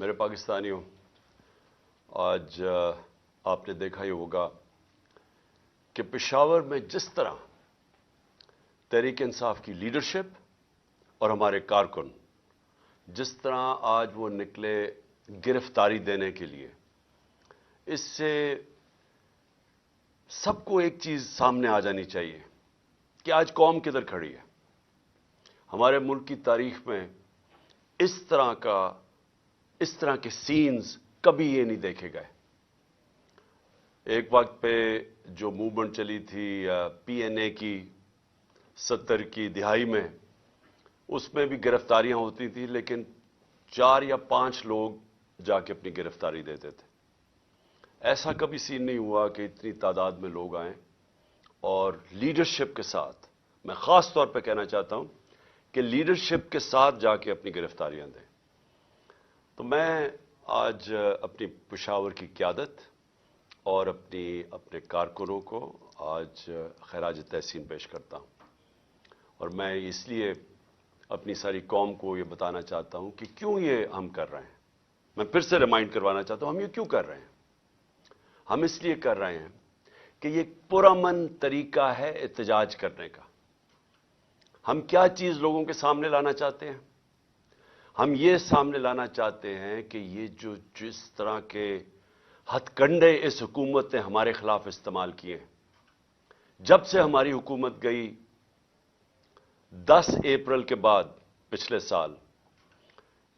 میرے پاکستانیوں، آج آپ نے دیکھا ہی ہوگا کہ پشاور میں جس طرح تحریک انصاف کی لیڈرشپ اور ہمارے کارکن جس طرح آج وہ نکلے گرفتاری دینے کے لیے، اس سے سب کو ایک چیز سامنے آ جانی چاہیے کہ آج قوم کدھر کھڑی ہے۔ ہمارے ملک کی تاریخ میں اس طرح کے سینز کبھی یہ نہیں دیکھے گئے۔ ایک وقت پہ جو موومنٹ چلی تھی پی این اے کی 70 کی دہائی میں، اس میں بھی گرفتاریاں ہوتی تھیں، لیکن 4 یا 5 لوگ جا کے اپنی گرفتاری دیتے تھے۔ ایسا کبھی سین نہیں ہوا کہ اتنی تعداد میں لوگ آئیں اور لیڈرشپ کے ساتھ، میں خاص طور پہ کہنا چاہتا ہوں کہ لیڈرشپ کے ساتھ جا کے اپنی گرفتاریاں دیں۔ تو میں آج اپنی پشاور کی قیادت اور اپنے کارکنوں کو آج خراج تحسین پیش کرتا ہوں، اور میں اس لیے اپنی ساری قوم کو یہ بتانا چاہتا ہوں کہ کیوں یہ ہم کر رہے ہیں۔ میں پھر سے ریمائنڈ کروانا چاہتا ہوں ہم یہ کیوں کر رہے ہیں۔ ہم اس لیے کر رہے ہیں کہ یہ پرامن طریقہ ہے احتجاج کرنے کا۔ ہم کیا چیز لوگوں کے سامنے لانا چاہتے ہیں؟ ہم یہ سامنے لانا چاہتے ہیں کہ یہ جس طرح کے ہتھ کنڈے اس حکومت نے ہمارے خلاف استعمال کیے ہیں، جب سے ہماری حکومت گئی 10 اپریل کے بعد پچھلے سال،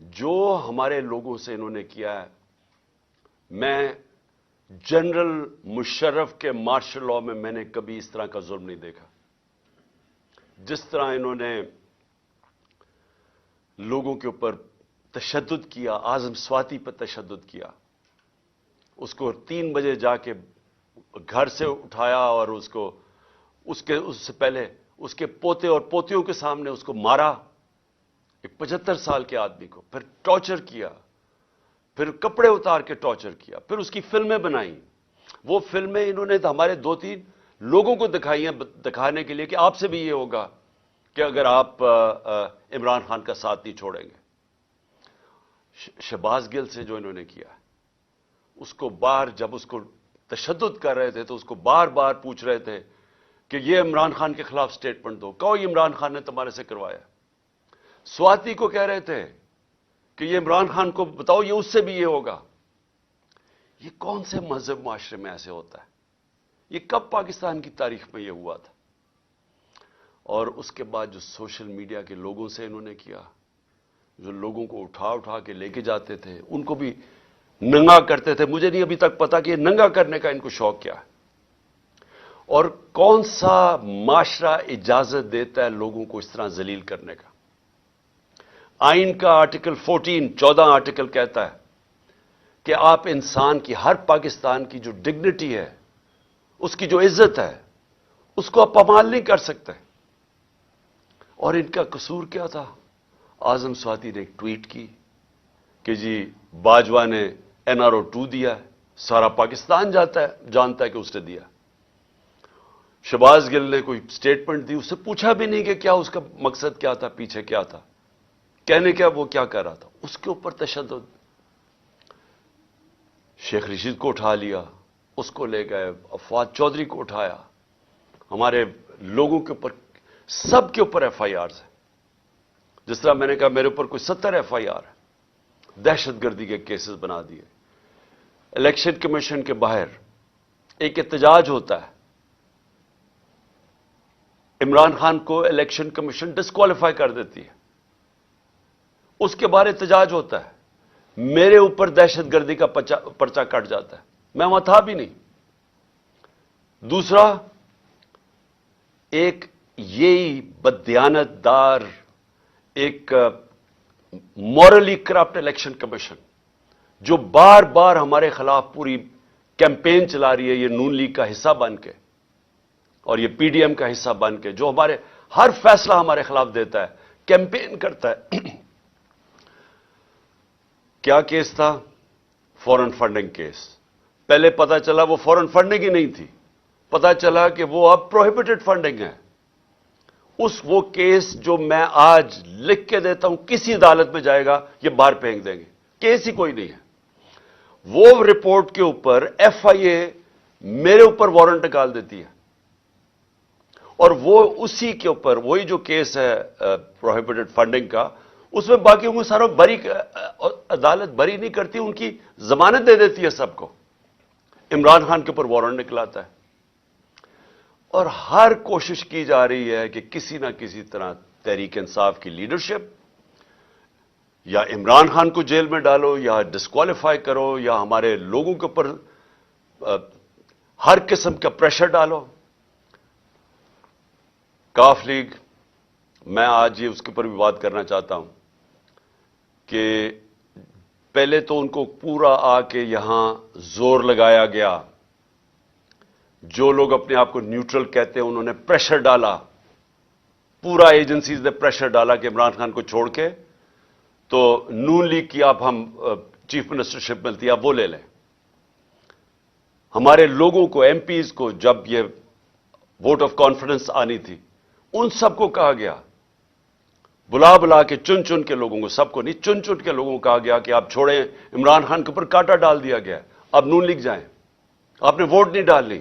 جو ہمارے لوگوں سے انہوں نے کیا ہے، میں جنرل مشرف کے مارشل لاء میں نے کبھی اس طرح کا ظلم نہیں دیکھا۔ جس طرح انہوں نے لوگوں کے اوپر تشدد کیا، اعظم سواتی پر تشدد کیا، اس کو 3 بجے جا کے گھر سے اٹھایا اور اس سے پہلے اس کے پوتے اور پوتیوں کے سامنے اس کو مارا، ایک 75 سال کے آدمی کو، پھر ٹارچر کیا، پھر کپڑے اتار کے ٹارچر کیا، پھر اس کی فلمیں بنائیں۔ وہ فلمیں انہوں نے ہمارے 2-3 لوگوں کو دکھائی ہیں، دکھانے کے لیے کہ آپ سے بھی یہ ہوگا کہ اگر آپ عمران خان کا ساتھ نہیں چھوڑیں گے۔ شہباز گل سے جو انہوں نے کیا، اس کو جب اس کو تشدد کر رہے تھے تو اس کو بار بار پوچھ رہے تھے کہ یہ عمران خان کے خلاف سٹیٹمنٹ دو، کہو یہ عمران خان نے تمہارے سے کروایا۔ سواتی کو کہہ رہے تھے کہ یہ عمران خان کو بتاؤ یہ اس سے بھی یہ ہوگا۔ یہ کون سے مہذب معاشرے میں ایسے ہوتا ہے؟ یہ کب پاکستان کی تاریخ میں یہ ہوا تھا؟ اور اس کے بعد جو سوشل میڈیا کے لوگوں سے انہوں نے کیا، جو لوگوں کو اٹھا کے لے کے جاتے تھے، ان کو بھی ننگا کرتے تھے۔ مجھے نہیں ابھی تک پتا کہ یہ ننگا کرنے کا ان کو شوق کیا ہے، اور کون سا معاشرہ اجازت دیتا ہے لوگوں کو اس طرح ذلیل کرنے کا۔ آئین کا آرٹیکل 14 آرٹیکل کہتا ہے کہ آپ انسان کی، ہر پاکستان کی جو ڈگنیٹی ہے، اس کی جو عزت ہے، اس کو آپ پامال نہیں کر سکتے۔ اور ان کا قصور کیا تھا؟ اعظم سواتی نے ایک ٹویٹ کی کہ جی باجوہ نے NRO 2 دیا ہے، سارا پاکستان جانتا ہے کہ اس نے دیا۔ شہباز گل نے کوئی سٹیٹمنٹ دی، اس سے پوچھا بھی نہیں کہ کیا اس کا مقصد کیا تھا، پیچھے کیا تھا، کہنے کیا وہ کیا کر رہا تھا۔ اس کے اوپر تشدد۔ شیخ رشید کو اٹھا لیا، اس کو لے گئے، فواد چودھری کو اٹھایا، ہمارے لوگوں کے اوپر، سب کے اوپر FIRs ہیں۔ جس طرح میں نے کہا میرے اوپر کوئی 70 FIR ہے، دہشت گردی کے کیسز بنا دیے۔ الیکشن کمیشن کے باہر ایک احتجاج ہوتا ہے، عمران خان کو الیکشن کمیشن ڈسکوالیفائی کر دیتی ہے، اس کے بعد احتجاج ہوتا ہے، میرے اوپر دہشت گردی کا پرچہ کٹ جاتا ہے، میں وہاں تھا بھی نہیں۔ دوسرا، ایک یہی بددیانت دار، ایک مورلی کرپٹ الیکشن کمیشن جو بار بار ہمارے خلاف پوری کیمپین چلا رہی ہے، یہ نون لیگ کا حصہ بن کے اور یہ PDM کا حصہ بن کے، جو ہمارے ہر فیصلہ ہمارے خلاف دیتا ہے، کیمپین کرتا ہے۔ کیا کیس تھا؟ فورن فنڈنگ کیس۔ پہلے پتا چلا وہ فورن فنڈنگ ہی نہیں تھی، پتا چلا کہ وہ اب پروہیبٹڈ فنڈنگ ہے۔ وہ کیس جو میں آج لکھ کے دیتا ہوں، کسی عدالت میں جائے گا یہ باہر پھینک دیں گے، کیس ہی کوئی نہیں ہے. وہ رپورٹ کے اوپر ایف آئی اے میرے اوپر وارنٹ نکال دیتی ہے, اور وہ اسی کے اوپر وہی جو کیس ہے پروہیبٹڈ فنڈنگ کا, اس میں باقیوں کو سارا بری, عدالت بری نہیں کرتی, ان کی ضمانت دے دیتی ہے سب کو. عمران خان کے اوپر وارنٹ نکلاتا ہے, اور ہر کوشش کی جا رہی ہے کہ کسی نہ کسی طرح تحریک انصاف کی لیڈرشپ یا عمران خان کو جیل میں ڈالو, یا ڈسکوالیفائی کرو, یا ہمارے لوگوں کے اوپر ہر قسم کا پریشر ڈالو. کاف لیگ, میں آج یہ اس کے اوپر بھی بات کرنا چاہتا ہوں کہ پہلے تو ان کو پورا آ کے یہاں زور لگایا گیا. جو لوگ اپنے آپ کو نیوٹرل کہتے ہیں انہوں نے پریشر ڈالا, پورا ایجنسیز نے پریشر ڈالا کہ عمران خان کو چھوڑ کے تو نون لیگ کی آپ ہم چیف منسٹرشپ ملتی ہے, آپ وہ لے لیں. ہمارے لوگوں کو, ایم پیز کو, جب یہ ووٹ آف کانفیڈنس آنی تھی, ان سب کو کہا گیا, بلا بلا کے چن چن کے لوگوں کو, سب کو نہیں, چن چن کے لوگوں کو کہا گیا کہ آپ چھوڑیں. عمران خان کے اوپر کانٹا ڈال دیا گیا, اب نون لیگ جائیں, آپ نے ووٹ نہیں ڈالنی.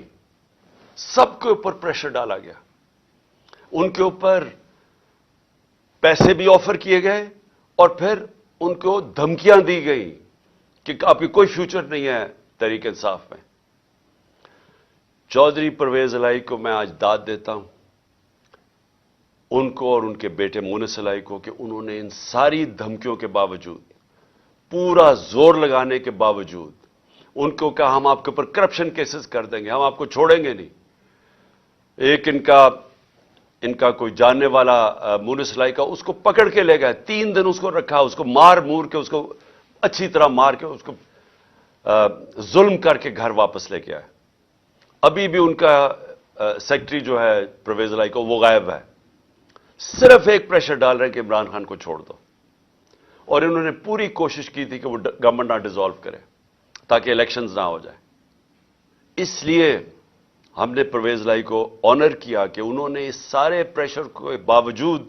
سب کے اوپر پریشر ڈالا گیا, ان کے اوپر پیسے بھی آفر کیے گئے, اور پھر ان کو دھمکیاں دی گئی کہ آپ کی کوئی فیوچر نہیں ہے تحریک انصاف میں. چودھری پرویز الہی کو میں آج داد دیتا ہوں, ان کو اور ان کے بیٹے مونس الہی کو, کہ انہوں نے ان ساری دھمکیوں کے باوجود, پورا زور لگانے کے باوجود, ان کو کہا ہم آپ کے اوپر کرپشن کیسز کر دیں گے, ہم آپ کو چھوڑیں گے نہیں. ایک ان کا کوئی جاننے والا مونس الہی کا, اس کو پکڑ کے لے گئے, 3 دن اس کو رکھا, اس کو مار مور کے, اس کو اچھی طرح مار کے, اس کو ظلم کر کے گھر واپس لے کے آئے. ابھی بھی ان کا سیکرٹری جو ہے پرویز الہی کو, وہ غائب ہے. صرف ایک پریشر ڈال رہے ہیں کہ عمران خان کو چھوڑ دو, اور انہوں نے پوری کوشش کی تھی کہ وہ گورنمنٹ نہ ڈیزالو کرے تاکہ الیکشنز نہ ہو جائے. اس لیے ہم نے پرویز الہی کو آنر کیا کہ انہوں نے اس سارے پریشر کے باوجود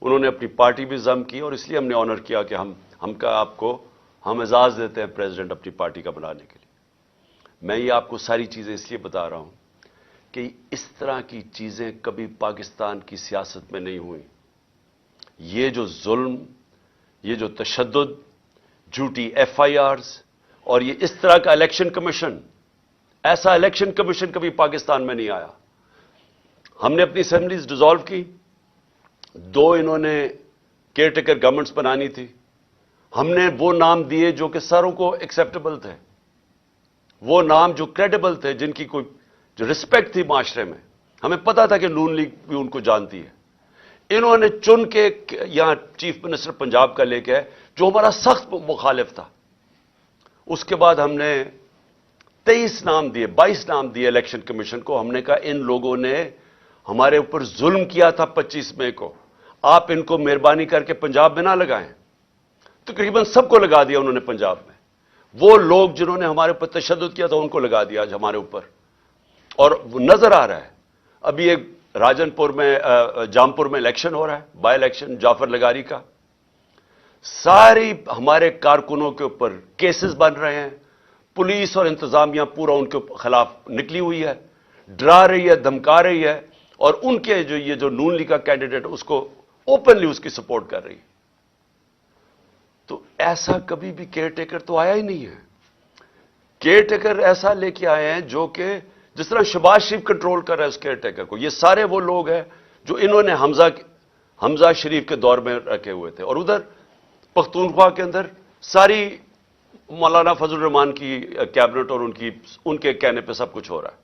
انہوں نے اپنی پارٹی بھی ضم کی, اور اس لیے ہم نے آنر کیا کہ ہم اعزاز دیتے ہیں پریزیڈنٹ اپنی پارٹی کا بنانے کے لیے. میں یہ آپ کو ساری چیزیں اس لیے بتا رہا ہوں کہ اس طرح کی چیزیں کبھی پاکستان کی سیاست میں نہیں ہوئیں. یہ جو ظلم, یہ جو تشدد, جھوٹی ایف آئی آرز, اور یہ اس طرح کا الیکشن کمیشن, ایسا الیکشن کمیشن کبھی پاکستان میں نہیں آیا. ہم نے اپنی اسمبلیز ڈیزالو کی, 2 انہوں نے کیئر ٹیکر گورنمنٹس بنانی تھی. ہم نے وہ نام دیے جو کہ ساروں کو ایکسیپٹیبل تھے, وہ نام جو کریڈیبل تھے, جن کی کوئی جو رسپیکٹ تھی معاشرے میں. ہمیں پتا تھا کہ نون لیگ بھی ان کو جانتی ہے. انہوں نے چن کے یہاں چیف منسٹر پنجاب کا لے کے, جو ہمارا سخت مخالف تھا. اس کے بعد ہم نے 23 نام دیے, 22 نام دیے الیکشن کمیشن کو. ہم نے کہا ان لوگوں نے ہمارے اوپر ظلم کیا تھا 25 مئی کو, آپ ان کو مہربانی کر کے پنجاب میں نہ لگائیں. تقریباً سب کو لگا دیا انہوں نے پنجاب میں. وہ لوگ جنہوں نے ہمارے اوپر تشدد کیا تھا ان کو لگا دیا آج ہمارے اوپر. اور وہ نظر آ رہا ہے, ابھی ایک راجن پور میں, جامپور میں الیکشن ہو رہا ہے, بائی الیکشن جعفر لگاری کا. ساری ہمارے کارکنوں کے اوپر کیسز بن رہے ہیں. پولیس اور انتظامیہ پورا ان کے خلاف نکلی ہوئی ہے, ڈرا رہی ہے, دھمکا رہی ہے, اور ان کے یہ جو نون لیگ کا کینڈیڈیٹ اس کو اوپنلی اس کی سپورٹ کر رہی ہے. تو ایسا کبھی بھی کیئر ٹیکر تو آیا ہی نہیں ہے. کیئر ٹیکر ایسا لے کے آئے ہیں جو کہ جس طرح شہباز شریف کنٹرول کر رہا ہے اس کیئر ٹیکر کو. یہ سارے وہ لوگ ہیں جو انہوں نے حمزہ شریف کے دور میں رکھے ہوئے تھے, اور ادھر پختونخوا کے اندر ساری مولانا فضل الرحمان کی کیبنٹ اور ان کے کہنے پہ سب کچھ ہو رہا ہے.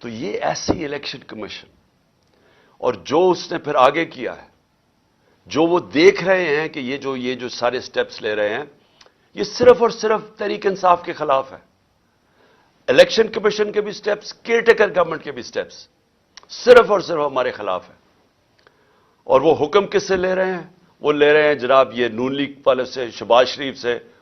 تو یہ ایسی الیکشن کمیشن, اور جو اس نے پھر آگے کیا ہے, جو وہ دیکھ رہے ہیں کہ یہ جو سارے سٹیپس لے رہے ہیں, یہ صرف اور صرف تحریک انصاف کے خلاف ہے. الیکشن کمیشن کے بھی سٹیپس, کیئر ٹیکر گورنمنٹ کے بھی سٹیپس صرف اور صرف ہمارے خلاف ہے. اور وہ حکم کس سے لے رہے ہیں؟ وہ لے رہے ہیں جناب یہ نون لیگ والے سے, شہباز شریف سے